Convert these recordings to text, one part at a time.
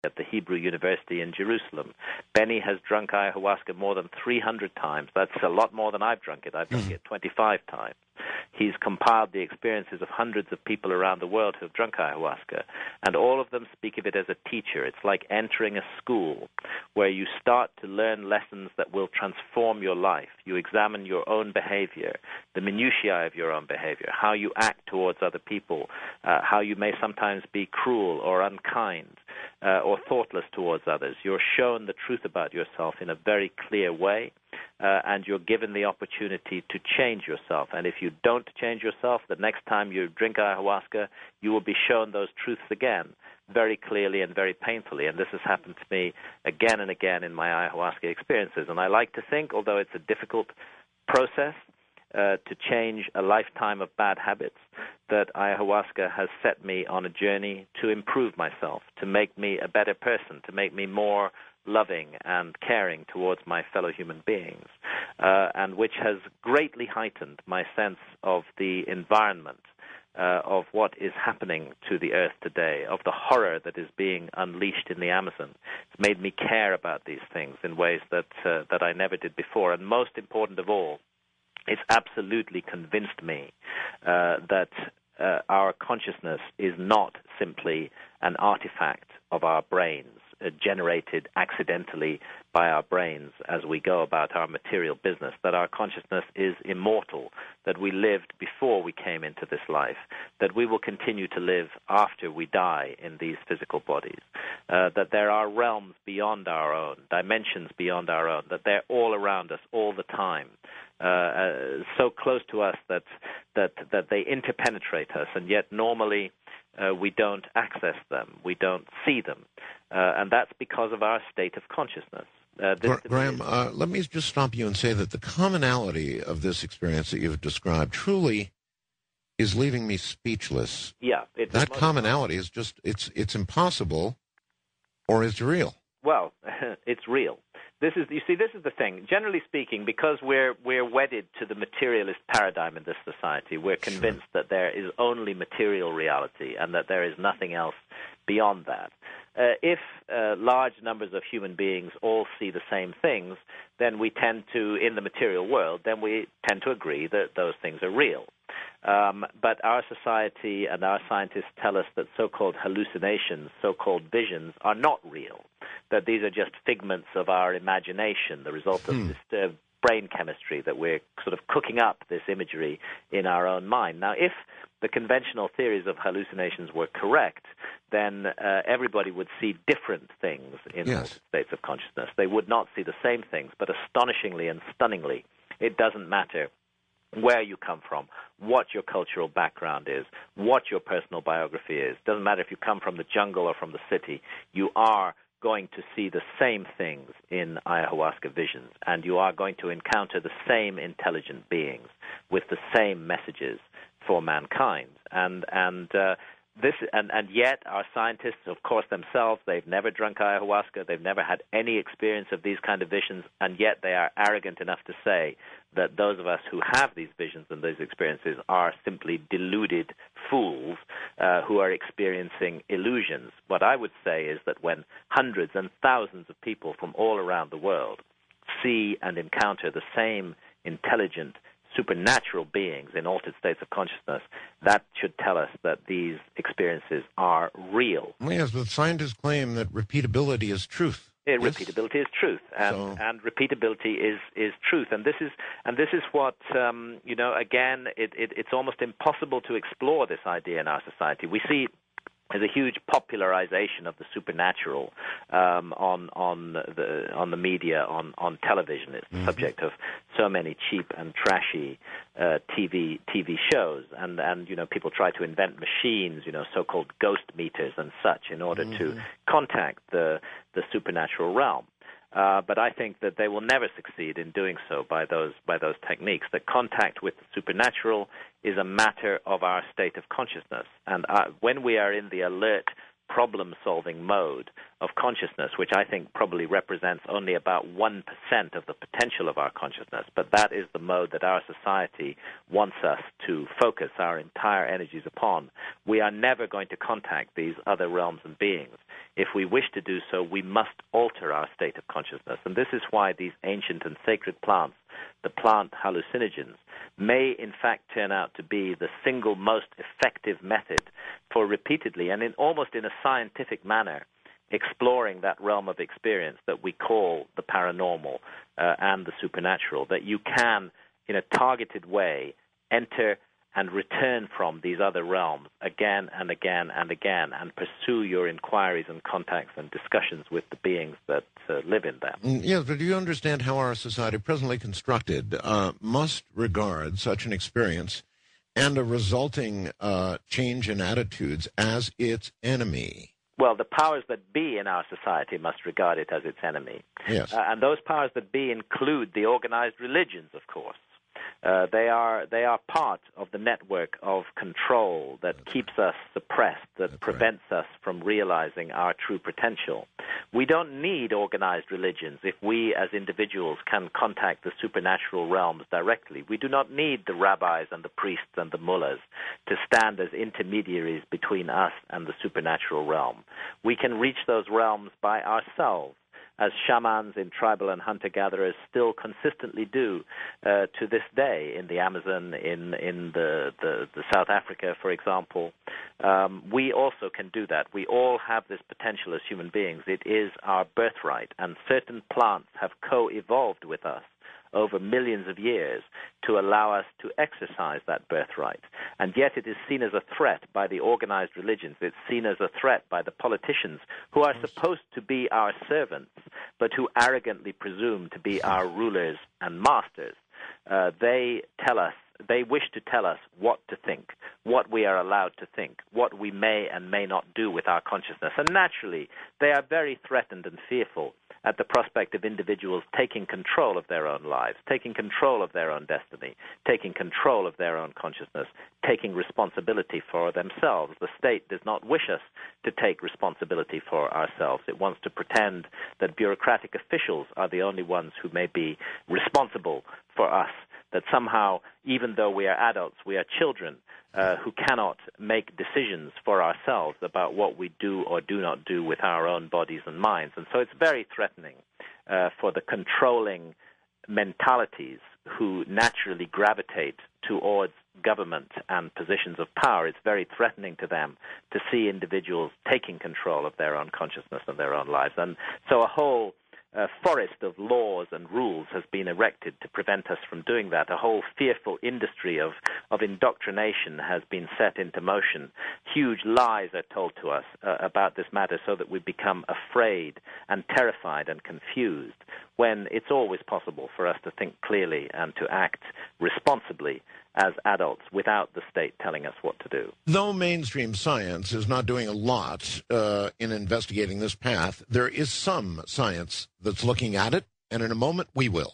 at the Hebrew University in Jerusalem. Benny has drunk ayahuasca more than 300 times. That's a lot more than I've drunk it. I've drunk it 25 times. He's compiled the experiences of hundreds of people around the world who have drunk ayahuasca, and all of them speak of it as a teacher. It's like entering a school where you start to learn lessons that will transform your life. You examine your own behavior, the minutiae of your own behavior, how you act towards other people, how you may sometimes be cruel or unkind or thoughtless towards others. You're shown the truth about yourself in a very clear way. And you're given the opportunity to change yourself. And if you don't change yourself, the next time you drink ayahuasca, you will be shown those truths again, very clearly and very painfully. And this has happened to me again and again in my ayahuasca experiences. And I like to think, although it's a difficult process to change a lifetime of bad habits, that ayahuasca has set me on a journey to improve myself, to make me a better person, to make me more loving and caring towards my fellow human beings, and which has greatly heightened my sense of the environment, of what is happening to the earth today, of the horror that is being unleashed in the Amazon. It's made me care about these things in ways that I never did before. And most important of all, it's absolutely convinced me that our consciousness is not simply an artifact of our brains, generated accidentally by our brains as we go about our material business, that our consciousness is immortal, that we lived before we came into this life, that we will continue to live after we die in these physical bodies, that there are realms beyond our own, dimensions beyond our own, that they're all around us all the time, so close to us that they interpenetrate us, and yet normally we don't access them, we don't see them, and that's because of our state of consciousness. Graham, let me just stop you and say that the commonality of this experience that you've described truly is leaving me speechless. Yeah. That commonality is just, it's impossible, or is it real? Well, it's real. This is the thing. Generally speaking, because we're wedded to the materialist paradigm in this society, we're convinced that there is only material reality and that there is nothing else beyond that. If large numbers of human beings all see the same things, then we tend to, in the material world, then we tend to agree that those things are real. But our society and our scientists tell us that so-called hallucinations, so-called visions, are not real, that these are just figments of our imagination, the result of disturbed brain chemistry, that we're sort of cooking up this imagery in our own mind. Now, if the conventional theories of hallucinations were correct, then everybody would see different things in altered states of consciousness. They would not see the same things, but astonishingly and stunningly, it doesn't matter where you come from, what your cultural background is, what your personal biography is. It doesn't matter if you come from the jungle or from the city. You are going to see the same things in ayahuasca visions, and you are going to encounter the same intelligent beings with the same messages for mankind. And yet our scientists, of course, themselves, they've never drunk ayahuasca, they've never had any experience of these kind of visions, and yet they are arrogant enough to say that those of us who have these visions and these experiences are simply deluded fools who are experiencing illusions. What I would say is that when hundreds and thousands of people from all around the world see and encounter the same intelligent supernatural beings in altered states of consciousness, that should tell us that these experiences are real. Yes, but scientists claim that repeatability is truth. Repeatability is truth, and repeatability is truth, and this is what Again, it's almost impossible to explore this idea in our society. We see there's a huge popularization of the supernatural on the media, on television. It's the subject of so many cheap and trashy TV shows, and people try to invent machines, so-called ghost meters and such, in order to contact the supernatural realm. But I think that they will never succeed in doing so by those techniques. That contact with the supernatural is a matter of our state of consciousness. And when we are in the alert problem-solving mode of consciousness, which I think probably represents only about 1% of the potential of our consciousness. But that is the mode that our society wants us to focus our entire energies upon. We are never going to contact these other realms and beings. If we wish to do so, we must alter our state of consciousness. And this is why these ancient and sacred plants, the plant hallucinogens, may in fact turn out to be the single most effective method for repeatedly and almost in a scientific manner exploring that realm of experience that we call the paranormal and the supernatural, that you can, in a targeted way, enter and return from these other realms again and again and again and pursue your inquiries and contacts and discussions with the beings that live in them. Yes, but do you understand how our society, presently constructed, must regard such an experience and a resulting change in attitudes as its enemy? Well, the powers that be in our society must regard it as its enemy. Yes. And those powers that be include the organized religions, of course. They are part of the network of control that keeps us suppressed, that prevents us from realizing our true potential. We don't need organized religions if we as individuals can contact the supernatural realms directly. We do not need the rabbis and the priests and the mullahs to stand as intermediaries between us and the supernatural realm. We can reach those realms by ourselves, as shamans in tribal and hunter-gatherers still consistently do to this day in the Amazon, in the South Africa, for example. We also can do that. We all have this potential as human beings. It is our birthright, and certain plants have co-evolved with us over millions of years to allow us to exercise that birthright. And yet it is seen as a threat by the organized religions. It's seen as a threat by the politicians who are supposed to be our servants, but who arrogantly presume to be our rulers and masters. They wish to tell us what to think, what we are allowed to think, what we may and may not do with our consciousness. And naturally, they are very threatened and fearful at the prospect of individuals taking control of their own lives, taking control of their own destiny, taking control of their own consciousness, taking responsibility for themselves. The state does not wish us to take responsibility for ourselves. It wants to pretend that bureaucratic officials are the only ones who may be responsible for us, that somehow, even though we are adults, we are children who cannot make decisions for ourselves about what we do or do not do with our own bodies and minds. And so it's very threatening for the controlling mentalities who naturally gravitate towards government and positions of power. It's very threatening to them to see individuals taking control of their own consciousness and their own lives. And so a whole forest of laws and rules has been erected to prevent us from doing that. A whole fearful industry of indoctrination has been set into motion. Huge lies are told to us about this matter so that we become afraid and terrified and confused, when it's always possible for us to think clearly and to act responsibly as adults without the state telling us what to do. Though mainstream science is not doing a lot in investigating this path, there is some science that's looking at it, and in a moment we will.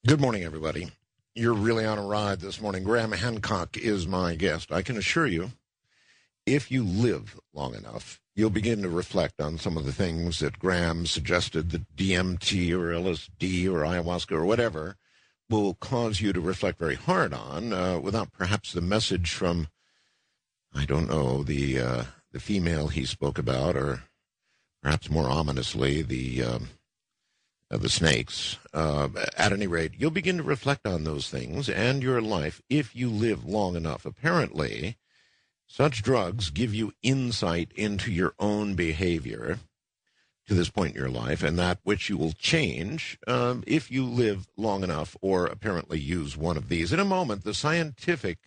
Good morning, everybody. You're really on a ride this morning. Graham Hancock is my guest. I can assure you, if you live long enough, you'll begin to reflect on some of the things that Graham suggested, that DMT or LSD or ayahuasca or whatever will cause you to reflect very hard on, without perhaps the message from, I don't know, the female he spoke about, or perhaps more ominously, the snakes. At any rate, you'll begin to reflect on those things and your life if you live long enough. Apparently, such drugs give you insight into your own behavior to this point in your life, and that which you will change if you live long enough or apparently use one of these. In a moment, the scientific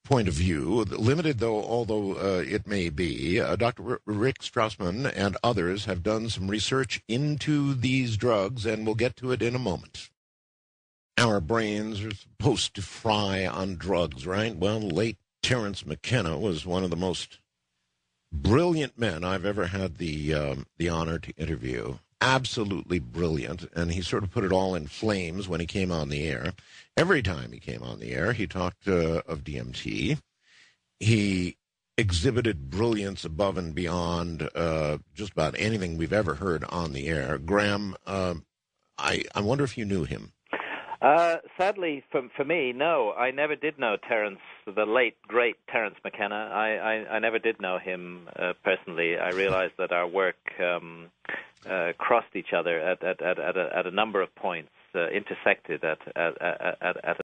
point of view, limited although it may be, Dr. Rick Strassman and others have done some research into these drugs, and we'll get to it in a moment. Our brains are supposed to fry on drugs, right? Well, late Terence McKenna was one of the most brilliant men I've ever had the honor to interview. Absolutely brilliant, and he sort of put it all in flames when he came on the air. Every time he came on the air, he talked of DMT. He exhibited brilliance above and beyond just about anything we've ever heard on the air. Graham, I wonder if you knew him. Sadly, for me, no. I never did know Terence, the late, great Terence McKenna. I never did know him personally. I realized that our work crossed each other at a number of points, intersected at